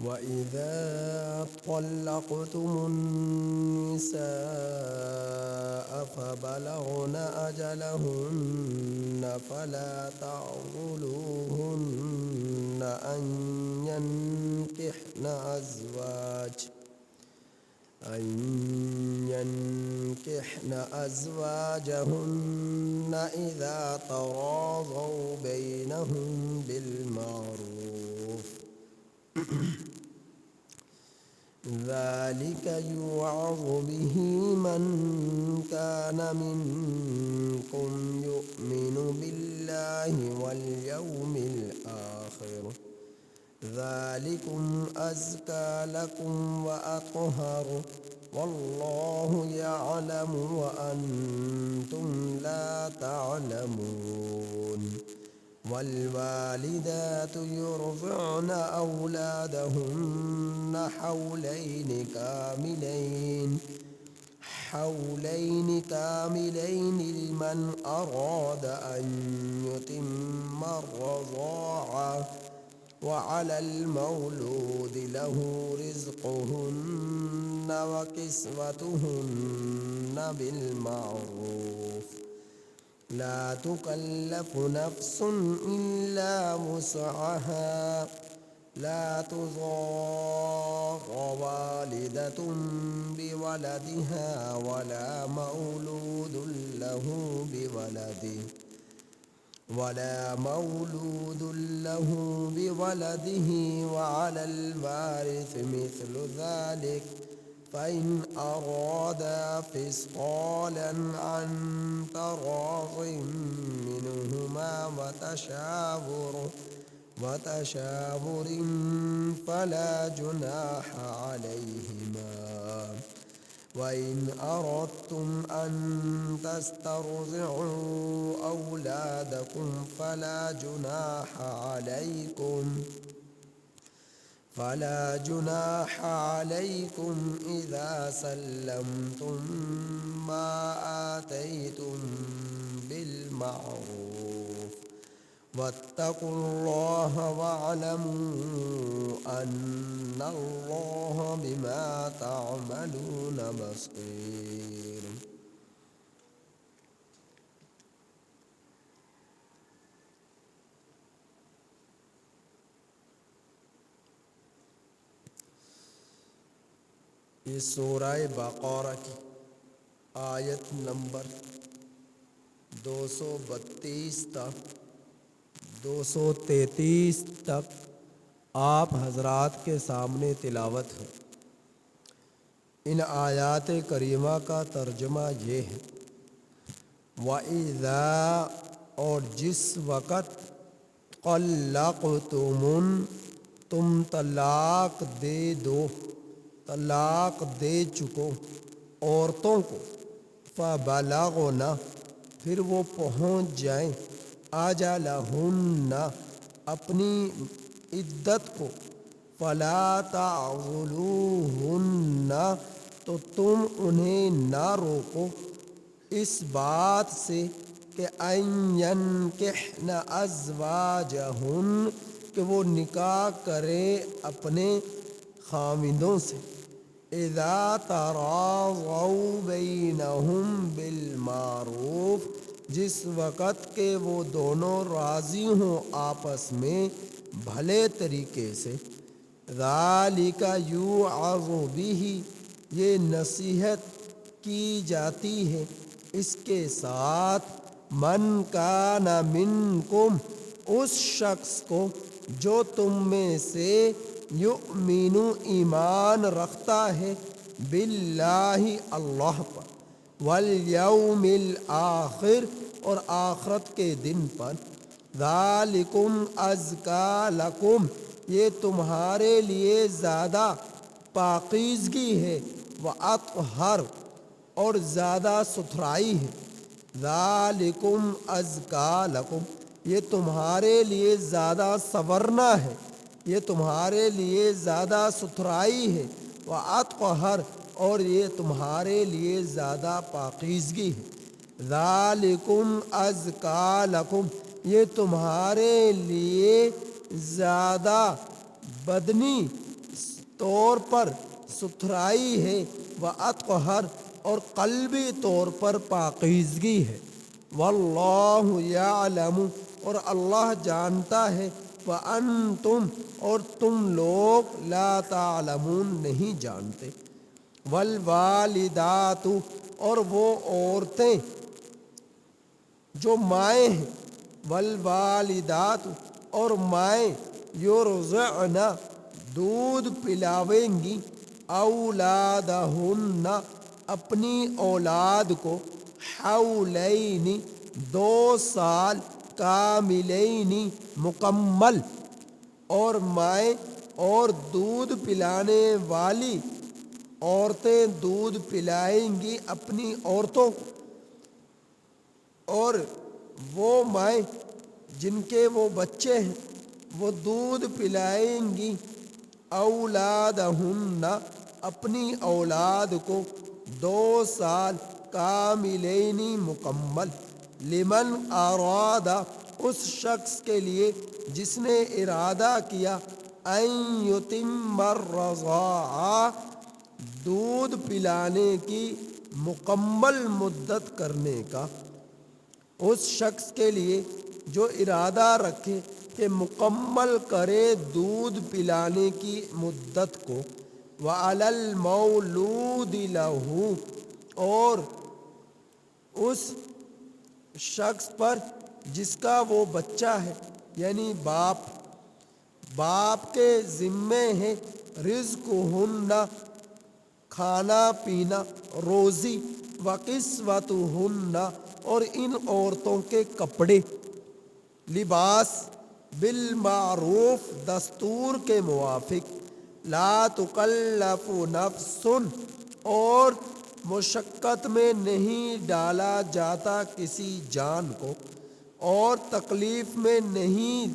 وَإِذَا طَلَّقْتُمُ النِّسَاءَ فَبَلَغْنَ أَجَلَهُنَّ فَلَا تَعْضُلُوهُنَّ أن ينكحن أزواجهن إذا تراضوا بينهم بالمعروف ذلك يوعظ به من كان منكم يؤمن بالله واليوم الآخر ذلكم أزكى لكم وأطهر والله يعلم وأنتم لا تعلمون والوالدات يرضعن أولادهن حولين كاملين لمن أراد أن يتم الرضاعة وعلى المولود له رزقهن وكسوتهن بالمعروف لا تكلف نفس إلا وسعها لا تضار والدة بولدها ولا مولود له بولده وعلى الوارث مثل ذلك فإن أرادا فصالا عن تراض منهما وتشاور فلا جناح عليهما وإن أردتم أن تسترضعوا أولادكم فلا جناح عليكم إذا سلمتم ما آتيتم بالمعروف واتقوا الله واعلموا أن الله بما تعملون بصير اس سورہ بقرہ کی آیت نمبر 232 تک 233 تک آپ حضرات کے سامنے تلاوت ہے۔ ان آیات کریمہ کا ترجمہ یہ ہے وَإِذَا اور جس وقت طَلَّقْتُمُ تم طلاق دے چکو عورتوں کو فَبَلَغْنَ پھر وہ پہنچ جائیں أَجَلَهُنَّ اپنی عدت کو فَلَا تَعْضُلُوهُنَّ تو تم انہیں نہ روکو اس بات سے کہ أَن يَنكِحْنَ أَزْوَاجَهُنَّ کہ وہ نکاح کرے اپنے خاوندوں سے اذا تراضوا بینہم بالمعروف جس وقت کہ وہ دونوں راضی ہوں آپس میں بھلے طریقے سے ذالک یوعظ بہ یہ نصیحت کی جاتی ہے اس کے ساتھ من کان منکم اس شخص کو جو تم میں سے یؤمن ایمان رکھتا ہے باللہ اللہ پر والیوم الآخر اور آخرت کے دن پر ذالکم ازکا لکم یہ تمہارے لیے زیادہ پاکیزگی ہے وأطہر اور زیادہ ستھرائی ہے ذالکم ازکا لکم یہ تمہارے لیے زیادہ سنورنا ہے یہ تمہارے لیے زیادہ ستھرائی ہے وأطہر اور یہ تمہارے لیے زیادہ پاکیزگی ہے ذالکم ازکا لکم یہ تمہارے لیے زیادہ بدنی طور پر ستھرائی ہے، وَأَطْهَرُ اور قلبی طور پر پاکیزگی ہے، وَاللَّهُ يَعْلَمُ اور اللہ جانتا ہے، وَأَنْتُمْ اور تم لوگ لا تعلمون نہیں جانتے، وَالْوَالِدَاتُ اور وہ عورتیں جو مائیں ہیں، والوالدات اور مائیں یرضعن دودھ پلاویں گی، اولادہن اپنی اولاد کو، حولین 2 سال، کاملین مکمل، اور مائیں اور دودھ پلانے والی عورتیں دودھ پلائیں گی اپنی عورتوں کو، اور وہ مائیں جن کے وہ بچے ہیں وہ دودھ پلائیں گی اولادہن اپنی اولاد کو 2 سال کاملین مکمل، لمن اراد اس شخص کے لیے جس نے ارادہ کیا، ان یتم الرضاعہ دودھ پلانے کی مکمل مدت کرنے کا، اس شخص کے لیے جو ارادہ رکھے کہ مکمل کرے دودھ پلانے کی مدت کو، وَعَلَى الْمَوْلُودِ لَهُ اور اس شخص پر جس کا وہ بچہ ہے، یعنی باپ کے ذمے ہے، رزقہن کھانا پینا روزی، وکسوتہن اور ان عورتوں کے کپڑے، لباس، بالمعروف دستور کے موافق، لا تکلف نفس اور مشقت میں نہیں ڈالا جاتا کسی جان کو، اور تکلیف میں نہیں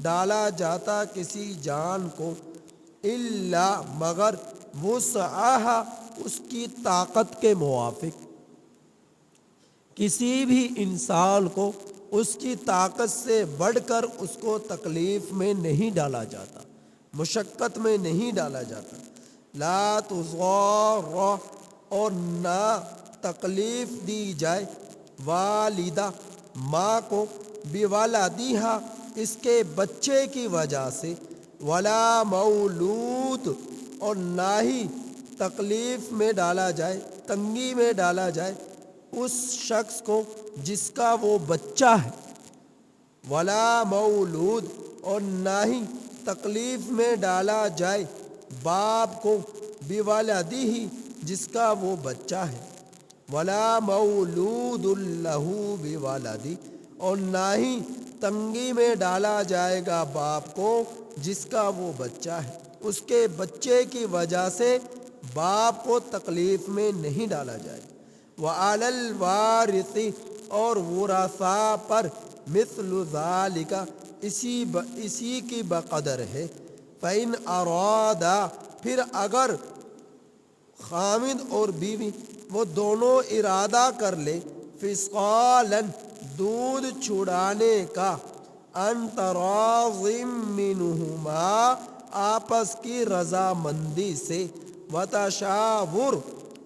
ڈالا جاتا کسی جان کو، الا مگر وسعہا اس کی طاقت کے موافق، کسی بھی انسان کو اس کی طاقت سے بڑھ کر اس کو تکلیف میں نہیں ڈالا جاتا، مشقت میں نہیں ڈالا جاتا، لا تضار اور نہ تکلیف دی جائے، والدہ ماں کو، بولدہا اس کے بچے کی وجہ سے، ولا مولود اور نہ ہی تکلیف میں ڈالا جائے، تنگی میں ڈالا جائے اس شخص کو جس کا وہ بچہ ہے، ولا مولود اور نہ ہی تکلیف میں ڈالا جائے باپ کو، بولدہ جس کا وہ بچہ ہے، ولا مولود لہ بولدہ اور نہ ہی تنگی میں ڈالا جائے گا باپ کو جس کا وہ بچہ ہے، اس کے بچے کی وجہ سے باپ کو تکلیف میں نہیں ڈالا جائے، وعلی الوارث اور ورثاء پر، مثل ذالک اسی کی بقدر ہے، فإن ارادا پھر اگر خامد اور بیوی وہ دونوں ارادہ کر لے، فصالا دودھ چھڑانے کا، ان تراض منہما آپس کی رضامندی سے، وتشاور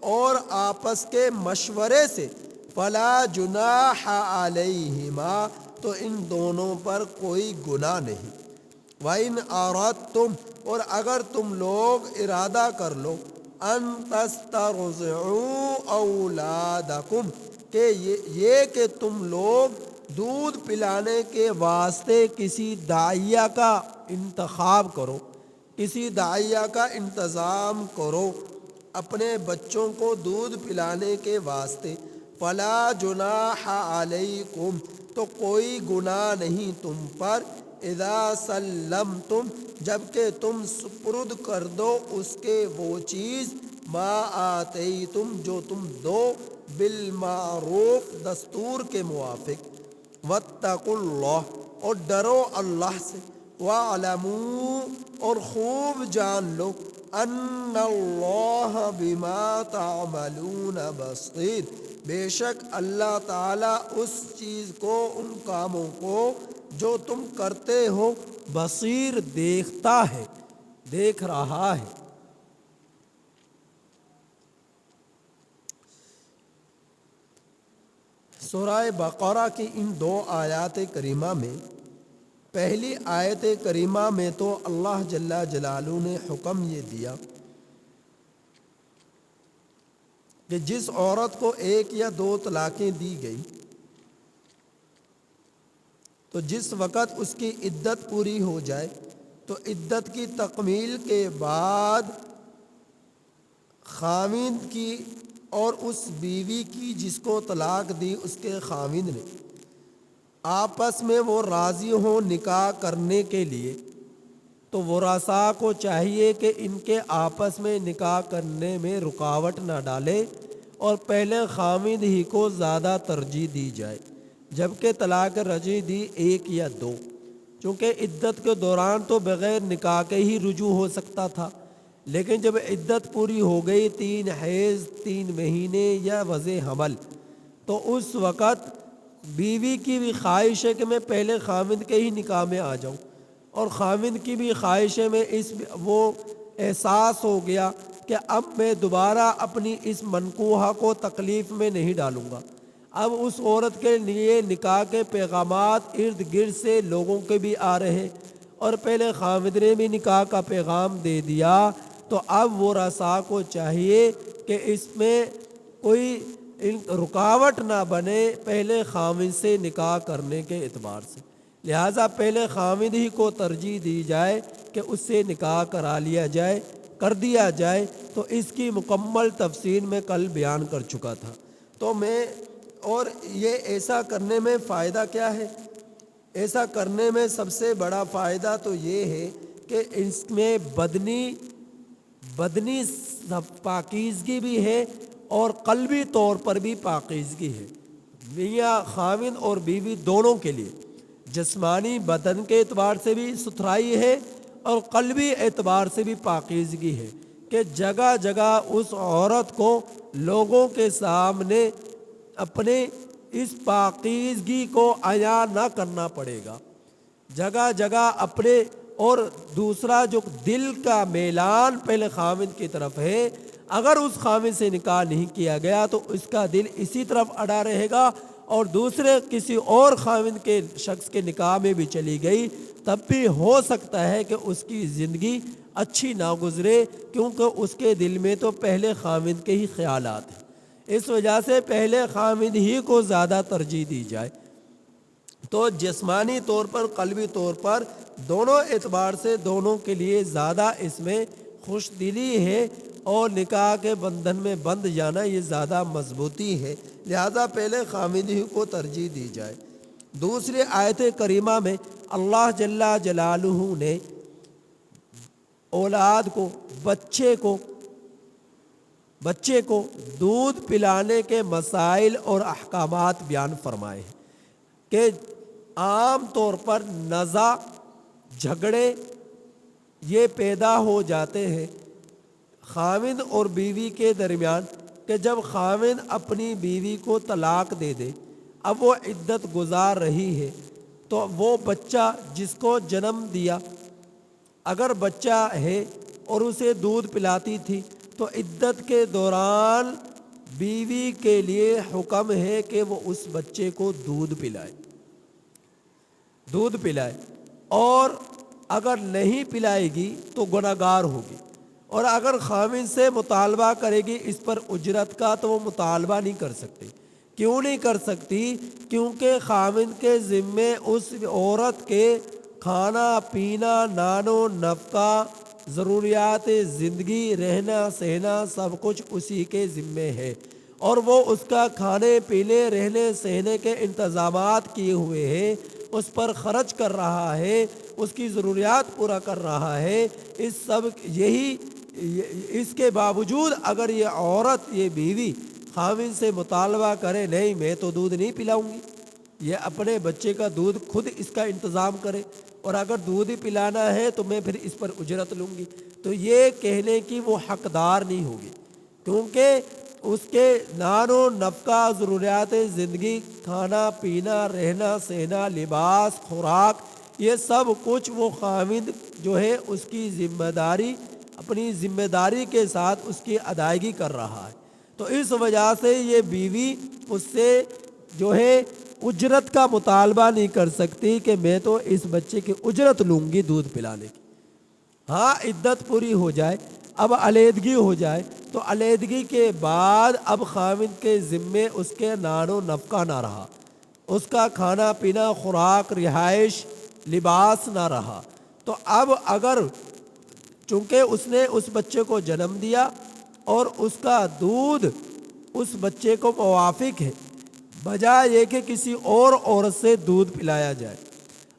اور آپس کے مشورے سے، فلا جناح علیہما تو ان دونوں پر کوئی گناہ نہیں، وَإِنْ أَرَدْتُمْ اور اگر تم لوگ ارادہ کر لو، ان تسترضعوا اولادکم کہ یہ کہ تم لوگ دودھ پلانے کے واسطے کسی داعیہ کا انتخاب کرو، کسی داعیہ کا انتظام کرو اپنے بچوں کو دودھ پلانے کے واسطے، فلا جناح علیکم تو کوئی گناہ نہیں تم پر، اذا سلمتم جبکہ تم سپرد کر دو اس کے وہ چیز، ما آتیتم جو تم دو، بالمعروف دستور کے موافق، واتقوا اللہ اور ڈرو اللہ سے، وَاعْلَمُوا اور خوب جان لو، ان اللہ بما تعملون بصیر بے شک اللہ تعالیٰ اس چیز کو، ان کاموں کو جو تم کرتے ہو، بصیر دیکھتا ہے، دیکھ رہا ہے، سورہ بقرہ کی ان 2 آیات کریمہ میں پہلی آیت کریمہ میں تو اللہ جل جلالہ نے حکم یہ دیا کہ جس عورت کو 1 یا 2 طلاقیں دی گئی تو جس وقت اس کی عدت پوری ہو جائے تو عدت کی تکمیل کے بعد خاوند کی اور اس بیوی کی جس کو طلاق دی اس کے خاوند نے آپس میں وہ راضی ہوں نکاح کرنے کے لیے، تو ورثاء کو چاہیے کہ ان کے آپس میں نکاح کرنے میں رکاوٹ نہ ڈالے اور پہلے خاوند ہی کو زیادہ ترجیح دی جائے، جبکہ طلاق رجعی دی 1 یا 2، چونکہ عدت کے دوران تو بغیر نکاح کے ہی رجوع ہو سکتا تھا، لیکن جب عدت پوری ہو گئی 3 حیض 3 مہینے یا وضع حمل، تو اس وقت بیوی کی بھی خواہش ہے کہ میں پہلے خاوند کے ہی نکاح میں آ جاؤں، اور خاوند کی بھی خواہش ہے، میں وہ احساس ہو گیا کہ اب میں دوبارہ اپنی اس منکوحہ کو تکلیف میں نہیں ڈالوں گا۔ اب اس عورت کے لیے نکاح کے پیغامات ارد گرد سے لوگوں کے بھی آ رہے، اور پہلے خاوند نے بھی نکاح کا پیغام دے دیا، تو اب ورثاء کو چاہیے کہ اس میں کوئی رکاوٹ نہ بنے پہلے خاوند سے نکاح کرنے کے اعتبار سے، لہٰذا پہلے خاوند ہی کو ترجیح دی جائے کہ اس سے نکاح کر دیا جائے۔ تو اس کی مکمل تفصیل میں کل بیان کر چکا تھا، اور یہ ایسا کرنے میں فائدہ کیا ہے؟ ایسا کرنے میں سب سے بڑا فائدہ تو یہ ہے کہ اس میں بدنی پاکیزگی بھی ہے اور قلبی طور پر بھی پاکیزگی ہے، میاں خاوند اور بیوی دونوں کے لیے جسمانی بدن کے اعتبار سے بھی ستھرائی ہے اور قلبی اعتبار سے بھی پاکیزگی ہے، کہ جگہ جگہ اس عورت کو لوگوں کے سامنے اپنے اس پاکیزگی کو عیاں نہ کرنا پڑے گا، جگہ جگہ اپنے، اور دوسرا جو دل کا میلان پہلے خاوند کی طرف ہے، اگر اس خاوند سے نکاح نہیں کیا گیا تو اس کا دل اسی طرف اڑا رہے گا، اور دوسرے کسی اور خاوند کے شخص کے نکاح میں بھی چلی گئی تب بھی ہو سکتا ہے کہ اس کی زندگی اچھی نہ گزرے، کیونکہ اس کے دل میں تو پہلے خاوند کے ہی خیالات ہیں۔ اس وجہ سے پہلے خاوند ہی کو زیادہ ترجیح دی جائے، تو جسمانی طور پر قلبی طور پر دونوں اعتبار سے دونوں کے لیے زیادہ اس میں خوش دلی ہے، اور نکاح کے بندھن میں بندھ جانا یہ زیادہ مضبوطی ہے، لہذا پہلے خاوند ہی کو ترجیح دی جائے۔ دوسری آیت کریمہ میں اللہ جل جلالہ نے اولاد کو، بچے کو دودھ پلانے کے مسائل اور احکامات بیان فرمائے ہیں، کہ عام طور پر نزاع جھگڑے یہ پیدا ہو جاتے ہیں خاوند اور بیوی کے درمیان، کہ جب خاوند اپنی بیوی کو طلاق دے دے، اب وہ عدت گزار رہی ہے، تو وہ بچہ جس کو جنم دیا، اگر بچہ ہے اور اسے دودھ پلاتی تھی، تو عدت کے دوران بیوی کے لیے حکم ہے کہ وہ اس بچے کو دودھ پلائے، اور اگر نہیں پلائے گی تو گنہگار ہوگی، اور اگر خاوند سے مطالبہ کرے گی اس پر اجرت کا تو وہ مطالبہ نہیں کر سکتی۔ کیوں نہیں کر سکتی؟ کیونکہ خاوند کے ذمے اس عورت کے کھانا پینا، نان و نفقہ، ضروریات زندگی، رہنا سہنا سب کچھ اسی کے ذمے ہے، اور وہ اس کا کھانے پینے، رہنے سہنے کے انتظامات کیے ہوئے ہیں، اس پر خرچ کر رہا ہے، اس کی ضروریات پورا کر رہا ہے۔ اس کے باوجود اگر یہ عورت، یہ بیوی خاوند سے مطالبہ کرے، نہیں میں تو دودھ نہیں پلاؤں گی، یہ اپنے بچے کا دودھ خود اس کا انتظام کرے، اور اگر دودھ ہی پلانا ہے تو میں پھر اس پر اجرت لوں گی، تو یہ کہنے کی وہ حقدار نہیں ہوگی، کیونکہ اس کے نان و نفقہ، ضروریات زندگی، کھانا پینا، رہنا سہنا، لباس، خوراک، یہ سب کچھ وہ خاوند جو ہے اس کی ذمہ داری، اپنی ذمہ داری کے ساتھ اس کی ادائیگی کر رہا ہے، تو اس وجہ سے یہ بیوی اس سے جو ہے اجرت کا مطالبہ نہیں کر سکتی کہ میں تو اس بچے کی اجرت لوں گی دودھ پلانے کی۔ ہاں عدت پوری ہو جائے، اب علیحدگی ہو جائے تو علیحدگی کے بعد اب خاوند کے ذمے اس کے نان و نفقہ نہ رہا، اس کا کھانا پینا، خوراک، رہائش، لباس نہ رہا۔ تو اب اگر چونکہ اس نے اس بچے کو جنم دیا اور اس کا دودھ اس بچے کو موافق ہے، بجائے یہ کہ کسی اور عورت سے دودھ پلایا جائے،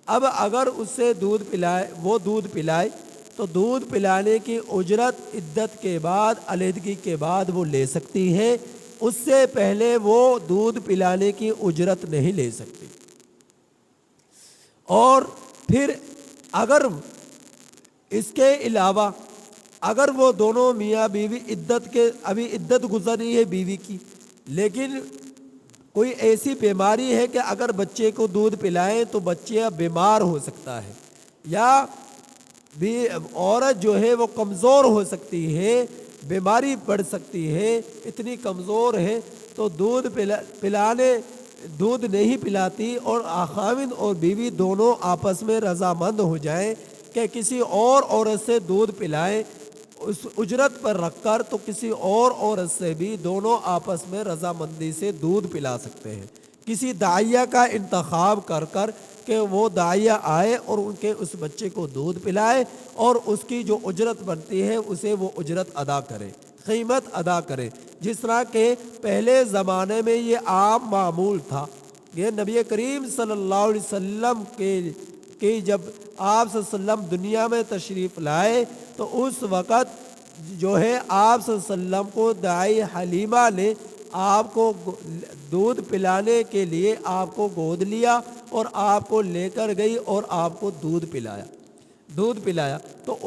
اب اگر اس سے دودھ پلائے، وہ دودھ پلائے تو دودھ پلانے کی اجرت عدت کے بعد، علیحدگی کے بعد وہ لے سکتی ہے، اس سے پہلے وہ دودھ پلانے کی اجرت نہیں لے سکتی۔ اور پھر اگر اس کے علاوہ اگر وہ دونوں میاں بیوی ابھی عدت گزری ہے بیوی کی، لیکن کوئی ایسی بیماری ہے کہ اگر بچے کو دودھ پلائیں تو بچہ بیمار ہو سکتا ہے، یا بھی عورت جو ہے وہ کمزور ہو سکتی ہے، بیماری بڑھ سکتی ہے، اتنی کمزور ہے تو دودھ نہیں پلاتی، اور خاوند اور بیوی دونوں آپس میں رضامند ہو جائیں کہ کسی اور عورت سے دودھ پلائیں اس اجرت پر رکھ کر، تو کسی اور عورت سے بھی دونوں آپس میں رضامندی سے دودھ پلا سکتے ہیں، کسی داعیہ کا انتخاب کر کر کہ وہ داعیہ آئے اور ان کے اس بچے کو دودھ پلائے، اور اس کی جو اجرت بنتی ہے اسے وہ اجرت ادا کرے، قیمت ادا کرے، جس طرح کہ پہلے زمانے میں یہ عام معمول تھا۔ یہ نبی کریم صلی اللہ علیہ وسلم کے جب آپ صلی اللہ علیہ وسلم دنیا میں تشریف لائے تو اس وقت جو ہے آپ صلی اللہ علیہ وسلم کو دائی حلیمہ نے آپ کو دودھ پلانے کے لیے آپ کو گود لیا اور آپ کو لے کر گئی اور آپ کو دودھ پلایا تو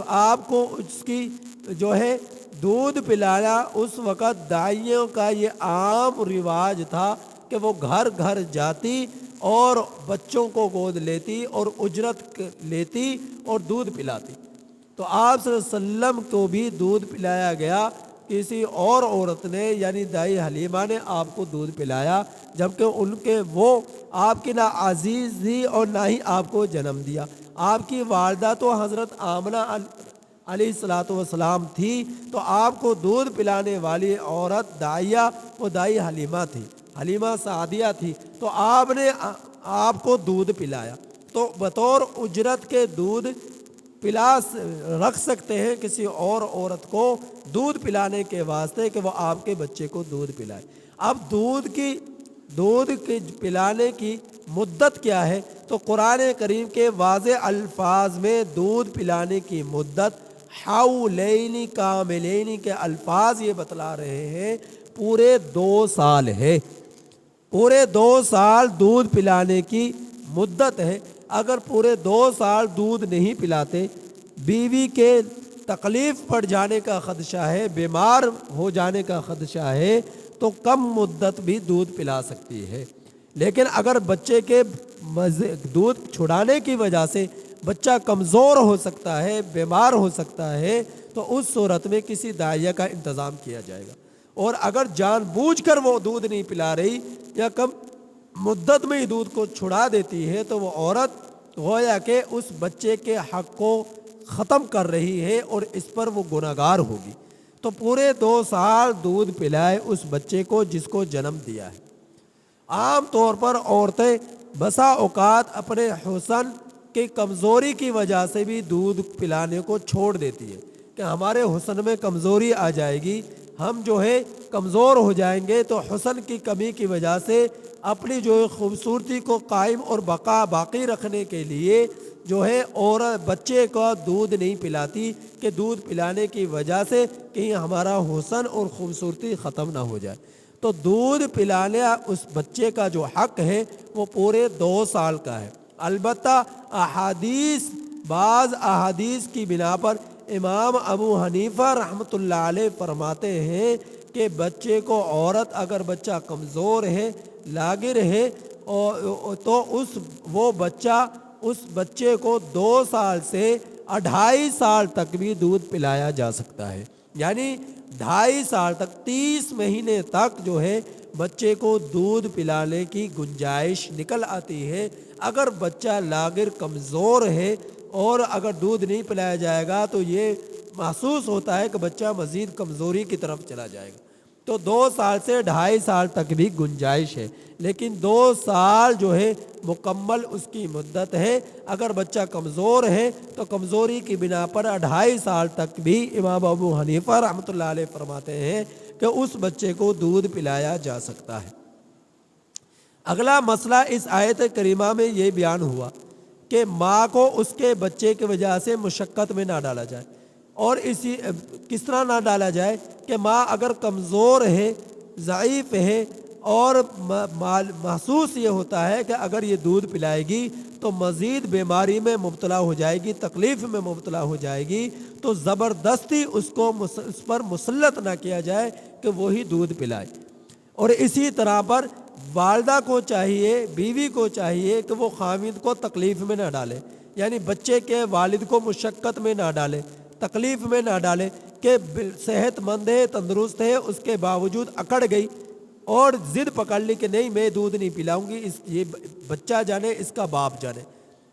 آپ کو اس کی جو ہے دودھ پلایا۔ اس وقت دائیوں کا یہ عام رواج تھا کہ وہ گھر گھر جاتی اور بچوں کو گود لیتی اور اجرت لیتی اور دودھ پلاتی۔ تو آپ صلی اللہ علیہ وسلم کو بھی دودھ پلایا گیا، کسی اور عورت نے یعنی دائی حلیمہ نے آپ کو دودھ پلایا، جبکہ وہ آپ کی نہ عزیز تھی اور نہ ہی آپ کو جنم دیا۔ آپ کی والدہ تو حضرت آمنہ علیہ الصلاۃ والسلام تھی، تو آپ کو دودھ پلانے والی عورت داعیہ وہ دائی حلیمہ تھی، حلیمہ سعدیہ تھی، تو آپ نے آپ کو دودھ پلایا۔ تو بطور اجرت کے دودھ رکھ سکتے ہیں کسی اور عورت کو دودھ پلانے کے واسطے کہ وہ آپ کے بچے کو دودھ پلائے۔ اب دودھ کے پلانے کی مدت کیا ہے؟ تو قرآن کریم کے واضح الفاظ میں دودھ پلانے کی مدت حولین کاملین کے الفاظ یہ بتلا رہے ہیں پورے 2 سال ہے، پورے 2 سال دودھ پلانے کی مدت ہے۔ اگر پورے 2 سال دودھ نہیں پلاتے، بیوی کے تکلیف پڑ جانے کا خدشہ ہے، بیمار ہو جانے کا خدشہ ہے، تو کم مدت بھی دودھ پلا سکتی ہے۔ لیکن اگر بچے کے دودھ چھڑانے کی وجہ سے بچہ کمزور ہو سکتا ہے، بیمار ہو سکتا ہے، تو اس صورت میں کسی داعیہ کا انتظام کیا جائے گا۔ اور اگر جان بوجھ کر وہ دودھ نہیں پلا رہی یا کم مدت میں ہی دودھ کو چھڑا دیتی ہے تو وہ عورت گویا کہ اس بچے کے حق کو ختم کر رہی ہے اور اس پر وہ گنہگار ہوگی۔ تو پورے 2 سال دودھ پلائے اس بچے کو جس کو جنم دیا ہے۔ عام طور پر عورتیں بسا اوقات اپنے حسن کی کمزوری کی وجہ سے بھی دودھ پلانے کو چھوڑ دیتی ہے کہ ہمارے حسن میں کمزوری آ جائے گی، ہم جو ہے کمزور ہو جائیں گے، تو حسن کی کمی کی وجہ سے اپنی جو خوبصورتی کو قائم اور باقی رکھنے کے لیے جو ہے اور بچے کو دودھ نہیں پلاتی کہ دودھ پلانے کی وجہ سے کہیں ہمارا حسن اور خوبصورتی ختم نہ ہو جائے۔ تو دودھ پلانے اس بچے کا جو حق ہے وہ پورے 2 سال کا ہے۔ البتہ بعض احادیث کی بنا پر امام ابو حنیفہ رحمۃ اللہ علیہ فرماتے ہیں کہ بچے کو عورت اگر بچہ کمزور ہے، لاغر ہے، تو وہ بچہ اس بچے کو 2 سال سے 2.5 سال تک بھی دودھ پلایا جا سکتا ہے، یعنی 2.5 سال تک 30 مہینے تک جو ہے بچے کو دودھ پلانے کی گنجائش نکل آتی ہے۔ اگر بچہ لاغر کمزور ہے اور اگر دودھ نہیں پلایا جائے گا تو یہ محسوس ہوتا ہے کہ بچہ مزید کمزوری کی طرف چلا جائے گا، تو 2 سال سے 2.5 سال تک بھی گنجائش ہے، لیکن 2 سال جو ہے مکمل اس کی مدت ہے۔ اگر بچہ کمزور ہے تو کمزوری کی بنا پر 2.5 سال تک بھی امام ابو حنیفہ رحمۃ اللہ علیہ فرماتے ہیں کہ اس بچے کو دودھ پلایا جا سکتا ہے۔ اگلا مسئلہ اس آیت کریمہ میں یہ بیان ہوا کہ ماں کو اس کے بچے کی وجہ سے مشقت میں نہ ڈالا جائے، اور کس طرح نہ ڈالا جائے کہ ماں اگر کمزور ہے، ضعیف ہے، اور محسوس یہ ہوتا ہے کہ اگر یہ دودھ پلائے گی تو مزید بیماری میں مبتلا ہو جائے گی، تکلیف میں مبتلا ہو جائے گی، تو زبردستی اس پر مسلط نہ کیا جائے کہ وہی دودھ پلائے۔ اور اسی طرح پر والدہ کو چاہیے، بیوی کو چاہیے کہ وہ خاوند کو تکلیف میں نہ ڈالے، یعنی بچے کے والد کو مشقت میں نہ ڈالے، تکلیف میں نہ ڈالے، کہ صحت مند ہے، تندرست ہے، اس کے باوجود اکڑ گئی اور ضد پکڑ لی کہ نہیں میں دودھ نہیں پلاؤں گی، یہ بچہ جانے اس کا باپ جانے،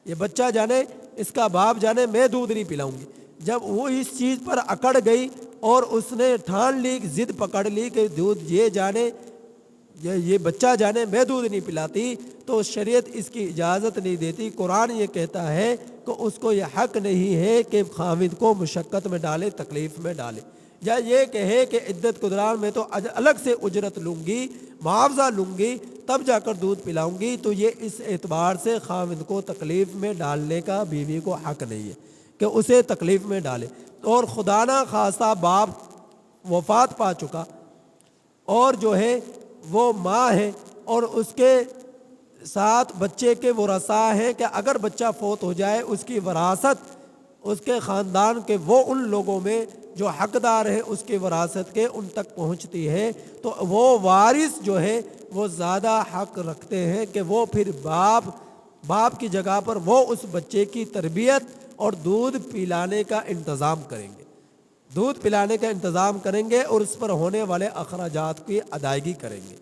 یہ بچہ جانے اس کا باپ جانے، میں دودھ نہیں پلاؤں گی۔ جب وہ اس چیز پر اکڑ گئی اور اس نے ٹھان لی، ضد پکڑ لی کہ دودھ یہ جانے، یہ بچہ جانے، میں دودھ نہیں پلاتی، تو شریعت اس کی اجازت نہیں دیتی۔ قرآن یہ کہتا ہے کہ اس کو یہ حق نہیں ہے کہ خاوند کو مشقت میں ڈالے، تکلیف میں ڈالے، یا یہ کہے کہ عدت کے دوران میں تو الگ سے اجرت لوں گی، معاوضہ لوں گی، تب جا کر دودھ پلاؤں گی، تو یہ اس اعتبار سے خاوند کو تکلیف میں ڈالنے کا بیوی کو حق نہیں ہے کہ اسے تکلیف میں ڈالے۔ اور خدا نہ خواستہ باپ وفات پا چکا اور جو ہے وہ ماں ہے اور اس کے ساتھ بچے کے ورثاء ہیں، کہ اگر بچہ فوت ہو جائے اس کی وراثت اس کے خاندان کے وہ ان لوگوں میں جو حقدار ہیں اس کی وراثت کے ان تک پہنچتی ہے، تو وہ وارث جو ہے وہ زیادہ حق رکھتے ہیں کہ وہ پھر باپ کی جگہ پر وہ اس بچے کی تربیت اور دودھ پلانے کا انتظام کریں گے، دودھ پلانے کا انتظام کریں گے، اور اس پر ہونے والے اخراجات کی ادائیگی کریں گے،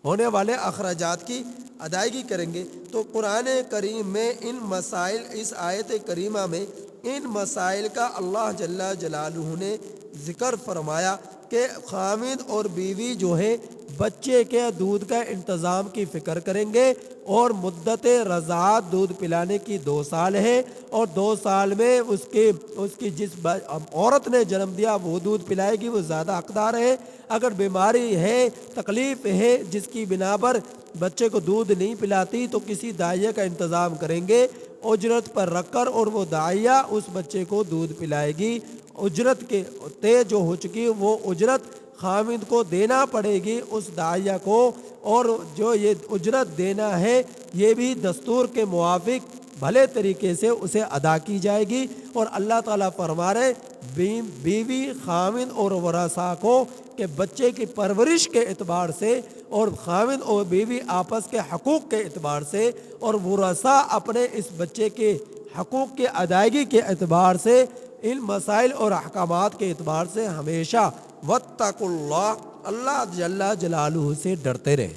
ہونے والے اخراجات کی ادائیگی کریں گے۔ تو قرآن کریم میں ان مسائل، اس آیت کریمہ میں ان مسائل کا اللہ جل جلالہ نے ذکر فرمایا کہ خاوند اور بیوی جو ہے بچے کے دودھ کا انتظام کی فکر کریں گے، اور مدت رضاعت دودھ پلانے کی 2 سال ہے، اور 2 سال میں اس کی جس عورت نے جنم دیا وہ دودھ پلائے گی، وہ زیادہ حقدار ہے۔ اگر بیماری ہے، تکلیف ہے جس کی بنا پر بچے کو دودھ نہیں پلاتی، تو کسی دائیہ کا انتظام کریں گے اجرت پر رکھ کر، اور وہ دائیہ اس بچے کو دودھ پلائے گی۔ اجرت کے طے جو ہو چکی وہ اجرت خاوند کو دینا پڑے گی اس داعیہ کو، اور جو یہ اجرت دینا ہے یہ بھی دستور کے موافق بھلے طریقے سے اسے ادا کی جائے گی۔ اور اللہ تعالیٰ فرما رہے بیوی، خاوند اور ورثاء کو کہ بچے کی پرورش کے اعتبار سے، اور خاوند اور بیوی آپس کے حقوق کے اعتبار سے، اور ورثاء اپنے اس بچے کے حقوق کی ادائیگی کے اعتبار سے، ان مسائل اور احکامات کے اعتبار سے ہمیشہ واتقوا اللہ، اللہ جل جلالہ سے ڈرتے رہے،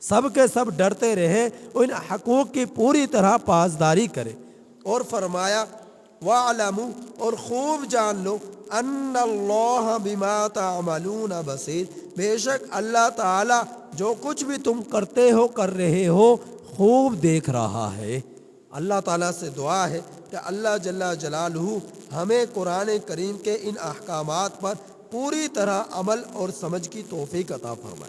سب کے سب ڈرتے رہے، ان حقوق کی پوری طرح پاسداری کرے۔ اور فرمایا وَاعْلَمُوا، اور خوب جان لو، ان اللہ بما تعملون بصیر، بے شک اللہ تعالی جو کچھ بھی تم کرتے ہو، کر رہے ہو، خوب دیکھ رہا ہے۔ اللہ تعالیٰ سے دعا ہے کہ اللہ جل جلالہ ہمیں قرآن کریم کے ان احکامات پر پوری طرح عمل اور سمجھ کی توفیق عطا فرمائے۔